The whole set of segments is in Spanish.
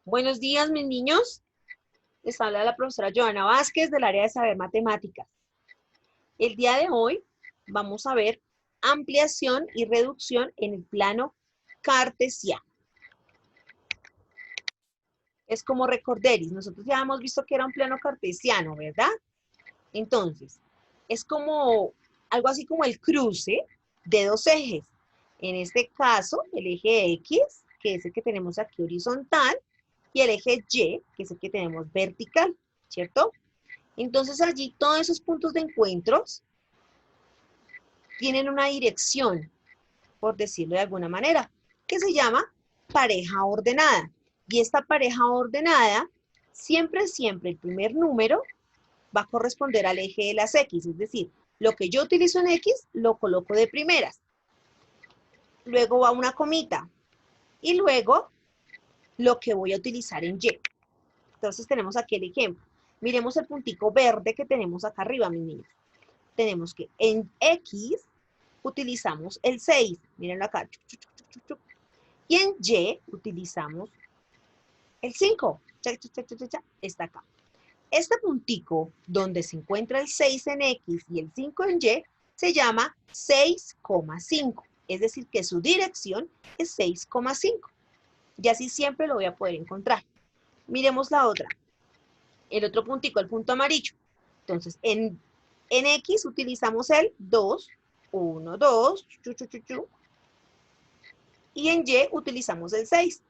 Buenos días, mis niños. Les habla la profesora Joana Vázquez del área de Saber Matemáticas. El día de hoy vamos a ver ampliación y reducción en el plano cartesiano. Es como recorderis. Nosotros ya hemos visto que era un plano cartesiano, ¿verdad? Entonces, es como algo así como el cruce de dos ejes. En este caso, el eje X, que es el que tenemos aquí horizontal, y el eje Y, que es el que tenemos vertical, ¿cierto? Entonces allí todos esos puntos de encuentros tienen una dirección, por decirlo de alguna manera, que se llama pareja ordenada. Y esta pareja ordenada, siempre el primer número va a corresponder al eje de las X, es decir, lo que yo utilizo en X, lo coloco de primeras. Luego va una comita. Y luego, lo que voy a utilizar en Y. Entonces tenemos aquí el ejemplo. Miremos el puntico verde que tenemos acá arriba, mis niños. Tenemos que en X utilizamos el 6. Mírenlo acá. Y en Y utilizamos el 5. Está acá. Este puntico donde se encuentra el 6 en X y el 5 en Y se llama 6,5. Es decir, que su dirección es 6,5. Y así siempre lo voy a poder encontrar. Miremos la otra. El otro puntico, el punto amarillo. Entonces, en X utilizamos el 2, 1, 2, y en Y utilizamos el 6.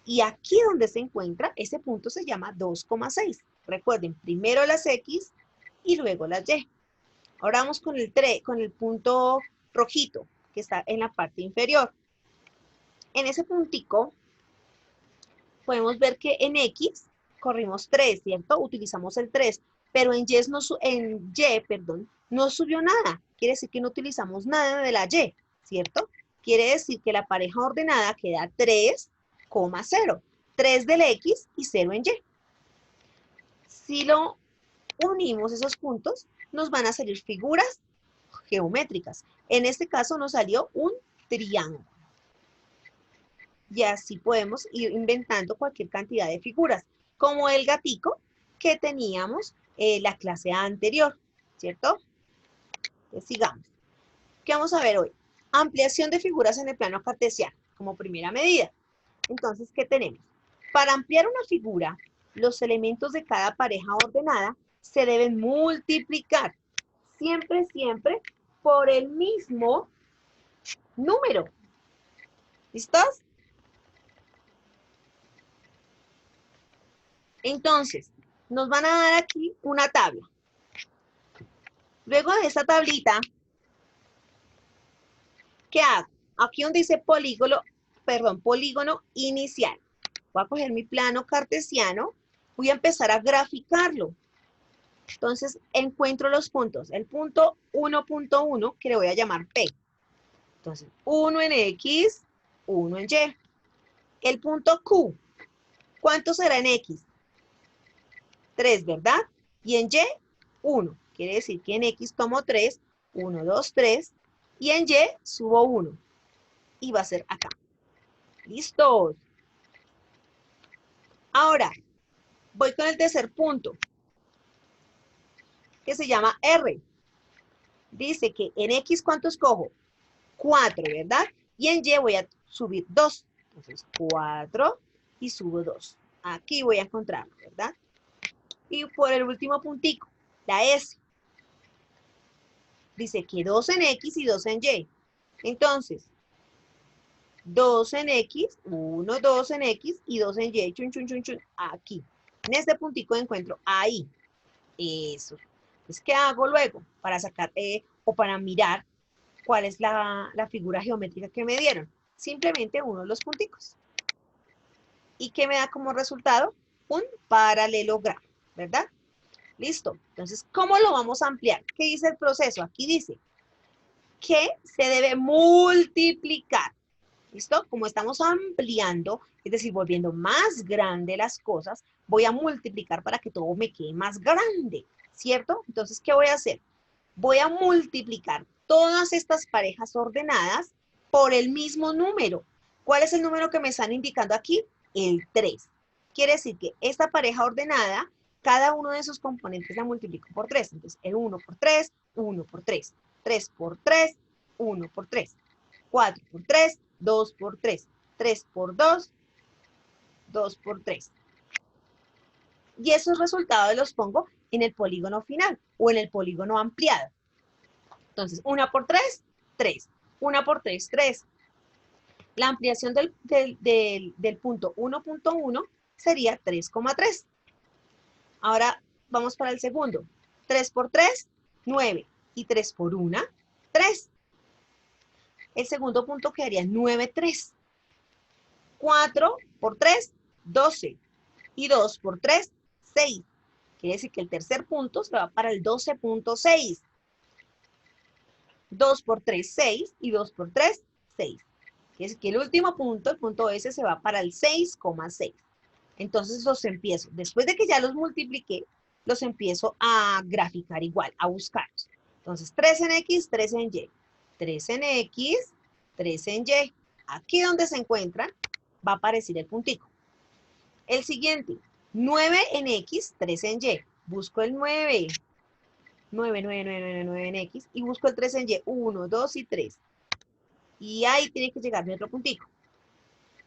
Y aquí donde se encuentra, ese punto se llama 2,6. Recuerden, primero las X y luego las Y. Ahora vamos con el punto rojito, que está en la parte inferior. En ese puntico, podemos ver que en X corrimos 3, ¿cierto? Utilizamos el 3, pero en Y, no subió nada. Quiere decir que no utilizamos nada de la Y, ¿cierto? Quiere decir que la pareja ordenada queda 3,0. 3 del X y 0 en Y. Si lo unimos esos puntos, nos van a salir figuras geométricas. En este caso nos salió un triángulo. Y así podemos ir inventando cualquier cantidad de figuras, como el gatico que teníamos la clase anterior, ¿cierto? Entonces, sigamos. ¿Qué vamos a ver hoy? Ampliación de figuras en el plano cartesiano, como primera medida. Entonces, ¿qué tenemos? Para ampliar una figura, los elementos de cada pareja ordenada se deben multiplicar, siempre, por el mismo número. ¿Listos? Entonces, nos van a dar aquí una tabla. Luego de esta tablita, ¿qué hago? Aquí donde dice polígono inicial. Voy a coger mi plano cartesiano, voy a empezar a graficarlo. Entonces, encuentro los puntos. El punto 1.1, que le voy a llamar P. Entonces, 1 en X, 1 en Y. El punto Q, ¿cuánto será en X? 3, ¿verdad? Y en Y, 1. Quiere decir que en X tomo 3, 1, 2, 3. Y en Y subo 1. Y va a ser acá. ¿Listos? Ahora, voy con el tercer punto, que se llama R. Dice que en X, ¿cuánto escojo? 4, ¿verdad? Y en Y voy a subir 2. Entonces, 4 y subo 2. Aquí voy a encontrarlo, ¿verdad? Y por el último puntico, la S. Dice que 2 en X y 2 en Y. Entonces, 2 en X, 1, 2 en X y 2 en Y, chun, chun, chun, chun, aquí. En este puntico encuentro ahí. Eso. Entonces, ¿qué hago luego? Para sacar o para mirar cuál es la figura geométrica que me dieron. Simplemente uno de los punticos. ¿Y qué me da como resultado? Un paralelogramo, ¿verdad? Listo. Entonces, ¿cómo lo vamos a ampliar? ¿Qué dice el proceso? Aquí dice que se debe multiplicar. ¿Listo? Como estamos ampliando, es decir, volviendo más grande las cosas, voy a multiplicar para que todo me quede más grande, ¿cierto? Entonces, ¿qué voy a hacer? Voy a multiplicar todas estas parejas ordenadas por el mismo número. ¿Cuál es el número que me están indicando aquí? el 3. Quiere decir que esta pareja ordenada, cada uno de sus componentes la multiplico por 3. Entonces, el 1 por 3, 1 por 3. 3 por 3, 1 por 3. 4 por 3, 2 por 3. 3 por 2, 2 por 3. Y esos resultados los pongo en el polígono final o en el polígono ampliado. Entonces, 1 por 3, 3. 1 por 3, 3. La ampliación del punto 1.1 sería 3,3. Ahora vamos para el segundo. 3 por 3, 9. Y 3 por 1, 3. El segundo punto quedaría 9,3. 4 por 3, 12. Y 2 por 3, 6. Quiere decir que el tercer punto se va para el 12.6. 2 por 3, 6. Y 2 por 3, 6. Quiere decir que el último punto, el punto S, se va para el 6,6. Entonces los empiezo, después de que ya los multipliqué, los empiezo a graficar igual, a buscarlos. Entonces 3 en X, 3 en Y. 3 en X, 3 en Y. Aquí donde se encuentran, va a aparecer el puntico. El siguiente, 9 en X, 3 en Y. Busco el 9. 9, 9, 9, 9, 9 en X. Y busco el 3 en Y. 1, 2 y 3. Y ahí tiene que llegar mi otro puntico.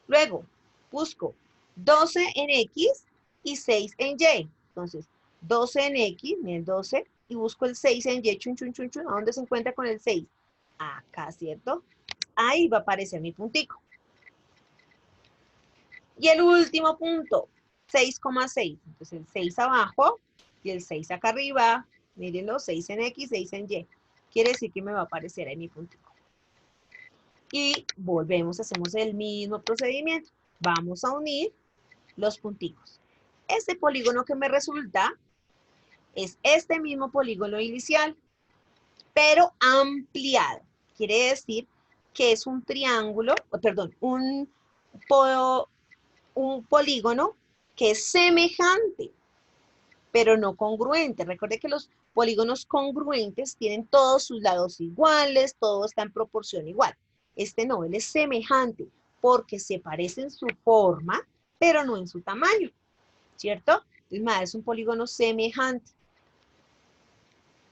Luego, busco 12 en X y 6 en Y. Entonces, 12 en X, miren 12, y busco el 6 en Y, chun, chun, chun, chun. ¿A dónde se encuentra con el 6? Acá, ¿cierto? Ahí va a aparecer mi puntico. Y el último punto, 6,6. Entonces, el 6 abajo y el 6 acá arriba. Mírenlo, 6 en X, 6 en Y. Quiere decir que me va a aparecer ahí mi puntico. Y volvemos, hacemos el mismo procedimiento. Vamos a unir los punticos. Este polígono que me resulta es este mismo polígono inicial, pero ampliado. Quiere decir que es un triángulo, perdón, un polígono que es semejante, pero no congruente. Recuerde que los polígonos congruentes tienen todos sus lados iguales, todo está en proporción igual. Este no, él es semejante, porque se parece en su forma, pero no en su tamaño, ¿cierto? Entonces, es un polígono semejante.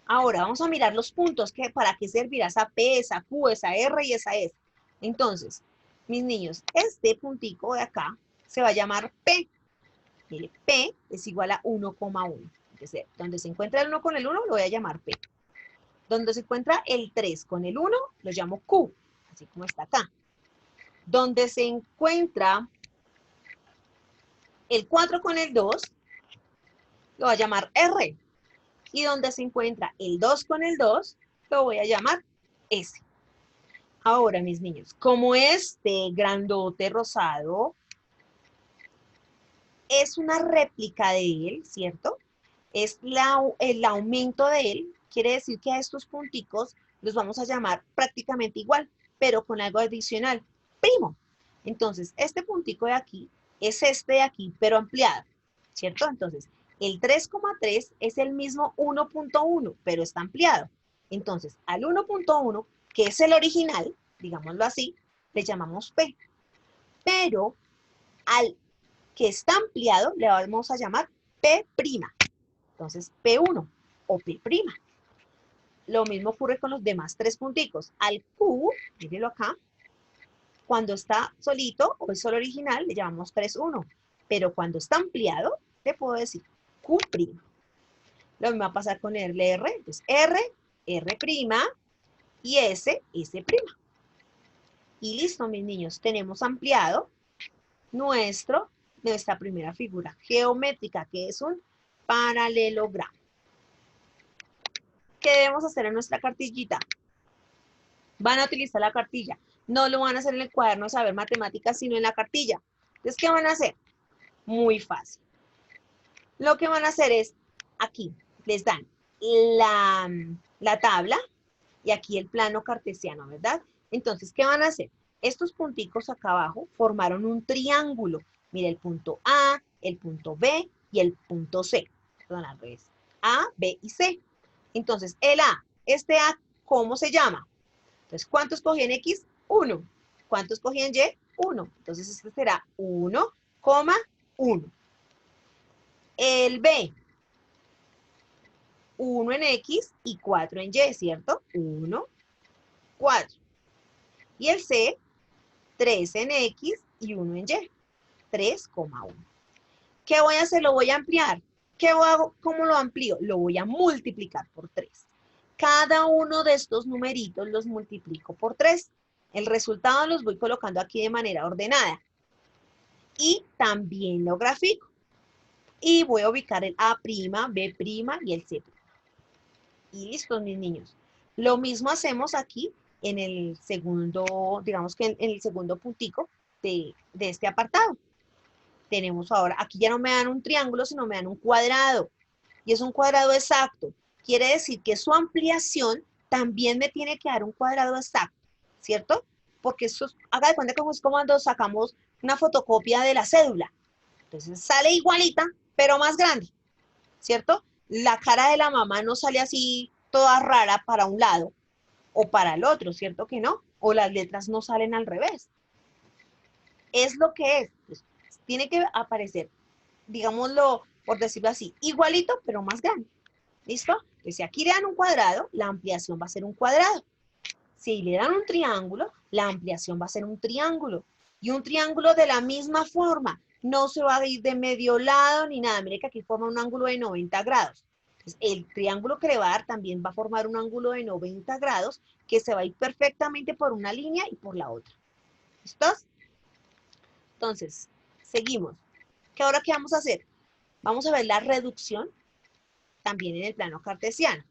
Ahora, vamos a mirar los puntos, que para qué servirá esa P, esa Q, esa R y esa S. Entonces, mis niños, este puntico de acá se va a llamar P. Mire, P es igual a 1,1. Entonces, donde se encuentra el 1 con el 1, lo voy a llamar P. Donde se encuentra el 3 con el 1, lo llamo Q, así como está acá. Donde se encuentra el 4 con el 2, lo voy a llamar R. Y donde se encuentra el 2 con el 2, lo voy a llamar S. Ahora, mis niños, como este grandote rosado es una réplica de él, ¿cierto? Es el aumento de él, quiere decir que a estos punticos los vamos a llamar prácticamente igual, pero con algo adicional, primo. Entonces, este puntico de aquí es este de aquí, pero ampliado, ¿cierto? Entonces, el 3,3 es el mismo 1,1, pero está ampliado. Entonces, al 1,1, que es el original, digámoslo así, le llamamos P. Pero al que está ampliado le vamos a llamar P'. Entonces, P1 o P'. Lo mismo ocurre con los demás tres punticos. Al Q, mírenlo acá, cuando está solito o es solo original, le llamamos 3,1. Pero cuando está ampliado, le puedo decir Q'. Lo mismo va a pasar con el R. Entonces, R, R' y S, S'. Y listo, mis niños, tenemos ampliado nuestra primera figura geométrica, que es un paralelogramo. ¿Qué debemos hacer en nuestra cartillita? Van a utilizar la cartilla. No lo van a hacer en el cuaderno de saber matemáticas, sino en la cartilla. Entonces, ¿qué van a hacer? Muy fácil. Lo que van a hacer es, aquí, les dan la tabla y aquí el plano cartesiano, ¿verdad? Entonces, ¿qué van a hacer? Estos punticos acá abajo formaron un triángulo. Mira, el punto A, el punto B y el punto C. Perdón, al revés. A, B y C. Entonces, el A, este A, ¿cómo se llama? Entonces, ¿cuántos cogí en X? 1. ¿Cuántos cogí en Y? 1. Entonces, este será 1, 1. El B, 1 en X y 4 en Y, ¿cierto? 1, 4. Y el C, 3 en X y 1 en Y, 3,1. ¿Qué voy a hacer? Lo voy a ampliar. ¿Cómo lo amplío? Lo voy a multiplicar por 3. Cada uno de estos numeritos los multiplico por 3. El resultado los voy colocando aquí de manera ordenada. Y también lo grafico. Y voy a ubicar el A', B' y el C'. Y listo, mis niños. Lo mismo hacemos aquí en el segundo, digamos que en el segundo puntico de este apartado. Tenemos ahora, aquí ya no me dan un triángulo, sino me dan un cuadrado. Y es un cuadrado exacto. Quiere decir que su ampliación también me tiene que dar un cuadrado exacto, ¿cierto? Porque eso, haga de cuenta que es como cuando sacamos una fotocopia de la cédula. Entonces sale igualita, pero más grande, ¿cierto? La cara de la mamá no sale así toda rara para un lado o para el otro, ¿cierto que no? O las letras no salen al revés. Es lo que es. Pues, tiene que aparecer, digámoslo, por decirlo así, igualito, pero más grande. ¿Listo? Entonces, si aquí le dan un cuadrado, la ampliación va a ser un cuadrado. Si le dan un triángulo, la ampliación va a ser un triángulo. Y un triángulo de la misma forma. No se va a ir de medio lado ni nada. Mire que aquí forma un ángulo de 90 grados. Entonces, el triángulo que le va a dar también va a formar un ángulo de 90 grados que se va a ir perfectamente por una línea y por la otra. ¿Listos? Entonces, seguimos. Ahora, ¿qué vamos a hacer? Vamos a ver la reducción también en el plano cartesiano.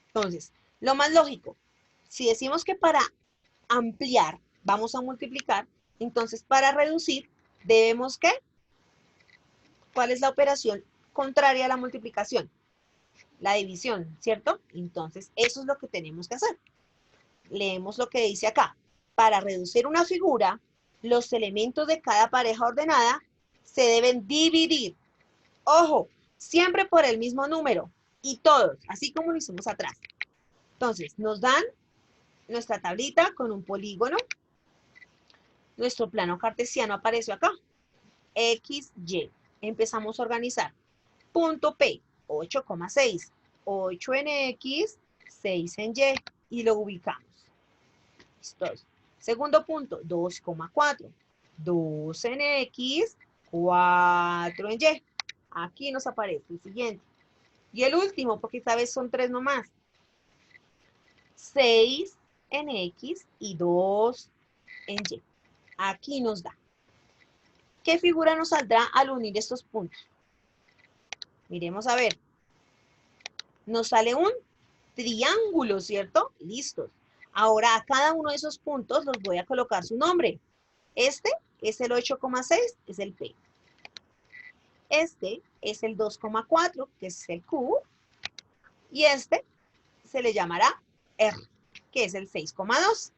Entonces, lo más lógico, si decimos que para ampliar vamos a multiplicar, entonces para reducir debemos ¿qué? ¿Cuál es la operación contraria a la multiplicación? La división, ¿cierto? Entonces, eso es lo que tenemos que hacer. Leemos lo que dice acá. Para reducir una figura, los elementos de cada pareja ordenada se deben dividir. Ojo, siempre por el mismo número. Y todos, así como lo hicimos atrás. Entonces, nos dan nuestra tablita con un polígono. Nuestro plano cartesiano apareció acá. X, Y. Empezamos a organizar. Punto P, 8,6. 8 en X, 6 en Y. Y lo ubicamos. Listo. Segundo punto, 2,4. 2 en X, 4 en Y. Aquí nos aparece el siguiente. Y el último, porque esta vez son 3 nomás. 6 en X y 2 en Y. Aquí nos da. ¿Qué figura nos saldrá al unir estos puntos? Miremos a ver. Nos sale un triángulo, ¿cierto? Listos. Ahora a cada uno de esos puntos los voy a colocar su nombre. Este es el 8,6, es el P. Este es el 2,4, que es el Q. Y este se le llamará R, que es el 6,2.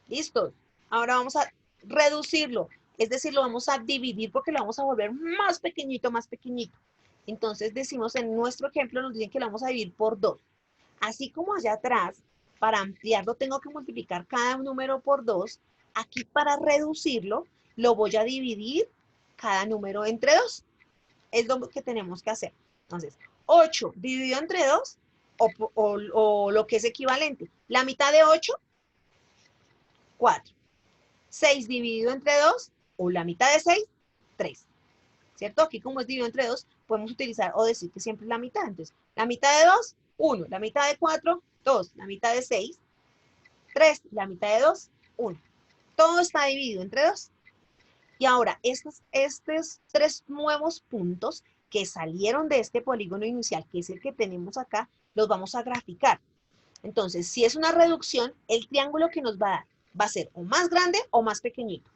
Listos. Ahora vamos a reducirlo. Es decir, lo vamos a dividir porque lo vamos a volver más pequeñito, más pequeñito. Entonces decimos en nuestro ejemplo, nos dicen que lo vamos a dividir por 2. Así como allá atrás, para ampliarlo tengo que multiplicar cada número por 2. Aquí para reducirlo, lo voy a dividir cada número entre 2. Es lo que tenemos que hacer. Entonces, 8 dividido entre 2, o lo que es equivalente. La mitad de 8, 4. 6 dividido entre 2, o la mitad de 6, 3. ¿Cierto? Aquí como es dividido entre 2, podemos utilizar o decir que siempre es la mitad. Entonces, la mitad de 2, 1. La mitad de 4, 2. La mitad de 6, 3. La mitad de 2, 1. Todo está dividido entre 2. Y ahora, estos 3 nuevos puntos que salieron de este polígono inicial, que es el que tenemos acá, los vamos a graficar. Entonces, si es una reducción, el triángulo que nos va a dar va a ser o más grande o más pequeñito.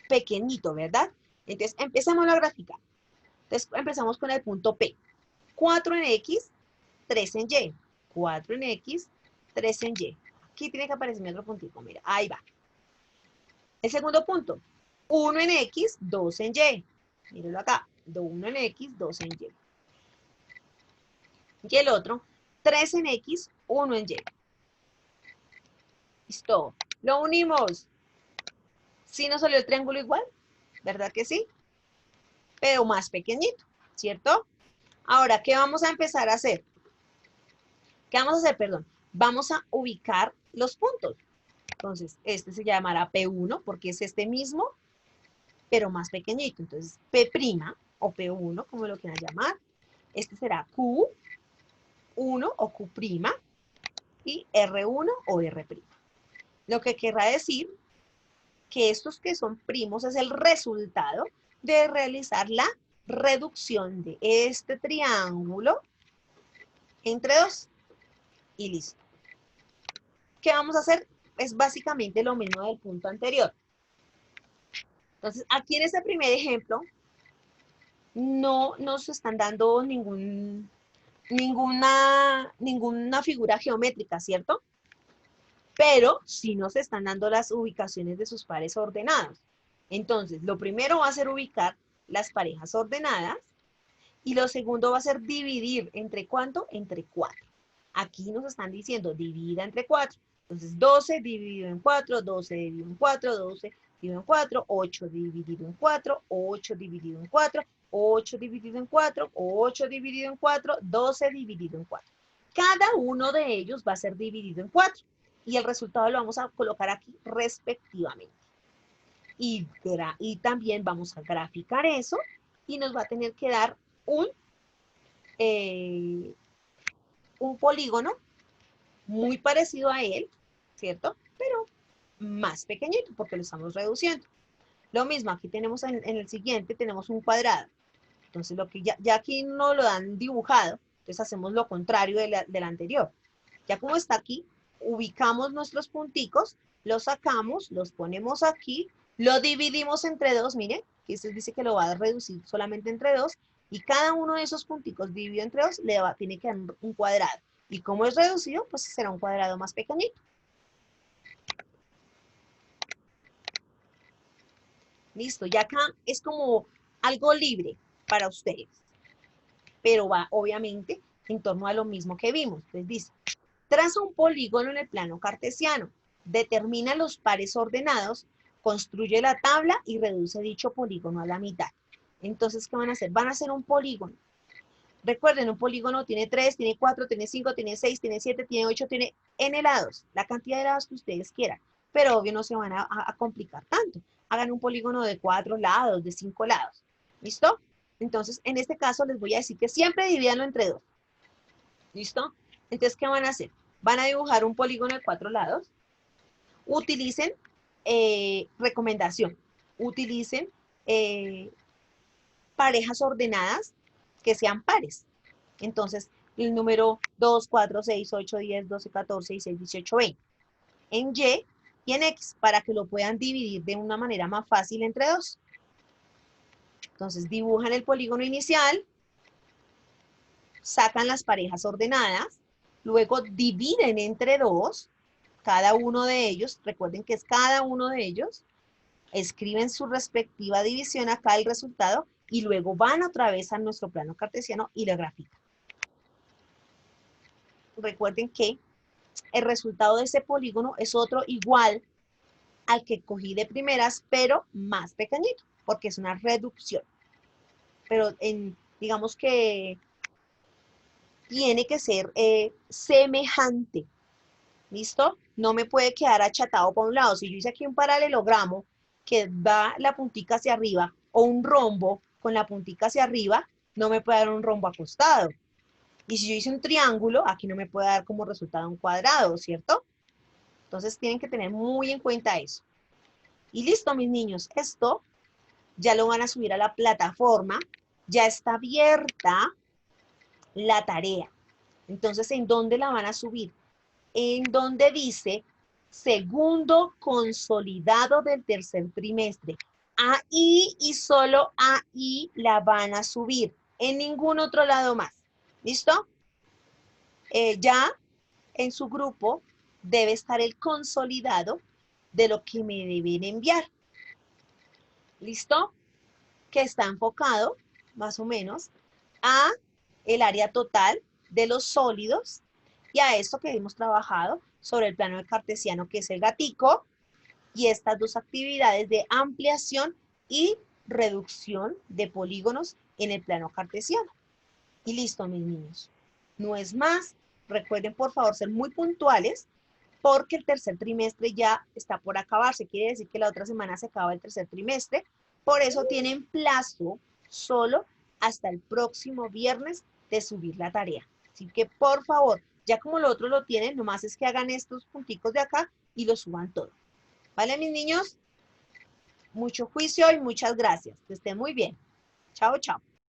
Pequeñito, ¿verdad? Entonces, empecemos a graficar. Entonces, empezamos con el punto P. 4 en X, 3 en Y. 4 en X, 3 en Y. Aquí tiene que aparecer mi otro puntito, mira, ahí va. El segundo punto, 1 en X, 2 en Y. Mírenlo acá, 1 en X, 2 en Y. Y el otro, 3 en X, 1 en Y. Listo. Lo unimos. ¿Sí nos salió el triángulo igual? ¿verdad que sí? Pero más pequeñito, ¿cierto? Ahora, ¿qué vamos a empezar a hacer? ¿Qué vamos a hacer? Perdón. Vamos a ubicar los puntos. Entonces, este se llamará P1 porque es este mismo, pero más pequeñito. Entonces, P' o P1, como lo quieran llamar. Este será Q1 o Q' y R1 o R'. Lo que querrá decir que estos que son primos es el resultado de realizar la reducción de este triángulo entre dos. Y listo. ¿Qué vamos a hacer? Es básicamente lo mismo del punto anterior. Entonces, aquí en este primer ejemplo, no nos están dando ninguna figura geométrica, ¿cierto? Pero sí nos están dando las ubicaciones de sus pares ordenados. Entonces, lo primero va a ser ubicar las parejas ordenadas y lo segundo va a ser dividir. ¿Entre cuánto? Entre 4. Aquí nos están diciendo divida entre 4. Entonces, 12 dividido en 4, 12 dividido en 4, 12 dividido en 4, 8 dividido en 4, 8 dividido en 4, 8 dividido en 4, 8 dividido en 4, 12 dividido en 4. Cada uno de ellos va a ser dividido en 4 y el resultado lo vamos a colocar aquí respectivamente. Y también vamos a graficar eso y nos va a tener que dar eh, un polígono muy parecido a él, ¿cierto? Pero más pequeñito porque lo estamos reduciendo. Lo mismo, aquí tenemos en el siguiente, tenemos un cuadrado. Entonces, lo que ya aquí no lo han dibujado, entonces hacemos lo contrario del anterior. Ya como está aquí, ubicamos nuestros punticos, los sacamos, los ponemos aquí, lo dividimos entre dos, miren, que este dice que lo va a reducir solamente entre dos, y cada uno de esos punticos dividido entre dos tiene que dar un cuadrado. Y como es reducido, pues será un cuadrado más pequeñito. Listo, ya acá es como algo libre para ustedes, pero va obviamente en torno a lo mismo que vimos. Les dice, traza un polígono en el plano cartesiano, determina los pares ordenados, construye la tabla y reduce dicho polígono a la mitad. Entonces, ¿qué van a hacer? Van a hacer un polígono. Recuerden, un polígono tiene 3, tiene 4, tiene 5, tiene 6, tiene 7, tiene 8, tiene n lados, la cantidad de lados que ustedes quieran. Pero obvio no se van a complicar tanto. Hagan un polígono de 4 lados, de 5 lados. ¿Listo? Entonces, en este caso les voy a decir que siempre divídanlo entre 2. ¿Listo? Entonces, ¿qué van a hacer? Van a dibujar un polígono de 4 lados. Utilicen, recomendación, utilicen parejas ordenadas que sean pares. Entonces, el número 2, 4, 6, 8, 10, 12, 14, 16, 18, 20. En Y y en X, para que lo puedan dividir de una manera más fácil entre dos. Entonces, dibujan el polígono inicial, sacan las parejas ordenadas, luego dividen entre dos, cada uno de ellos, recuerden que es cada uno de ellos, escriben su respectiva división acá el resultado y luego van otra vez a nuestro plano cartesiano y lo grafican. Recuerden que el resultado de ese polígono es otro igual al que cogí de primeras, pero más pequeñito, porque es una reducción. Pero digamos que tiene que ser semejante. ¿Listo? No me puede quedar achatado por un lado. Si yo hice aquí un paralelogramo que va la puntica hacia arriba o un rombo con la puntica hacia arriba, no me puede dar un rombo acostado. Y si yo hice un triángulo, aquí no me puede dar como resultado un cuadrado, ¿cierto? Entonces tienen que tener muy en cuenta eso. Y listo, mis niños, esto ya lo van a subir a la plataforma, ya está abierta la tarea. Entonces, ¿en dónde la van a subir? En donde dice segundo consolidado del tercer trimestre. Ahí y solo ahí la van a subir, en ningún otro lado más. ¿Listo? Ya en su grupo debe estar el consolidado de lo que me deben enviar. ¿Listo? Que está enfocado, más o menos, a el área total de los sólidos y a esto que hemos trabajado sobre el plano cartesiano, que es el gatico, y estas dos actividades de ampliación y reducción de polígonos en el plano cartesiano. Y listo, mis niños. No es más. Recuerden, por favor, ser muy puntuales porque el tercer trimestre ya está por acabarse. Quiere decir que la otra semana se acaba el tercer trimestre. Por eso tienen plazo solo hasta el próximo viernes de subir la tarea. Así que, por favor, ya como lo otro lo tienen, nomás es que hagan estos punticos de acá y lo suban todo. ¿Vale, mis niños? Mucho juicio y muchas gracias. Que estén muy bien. Chao, chao.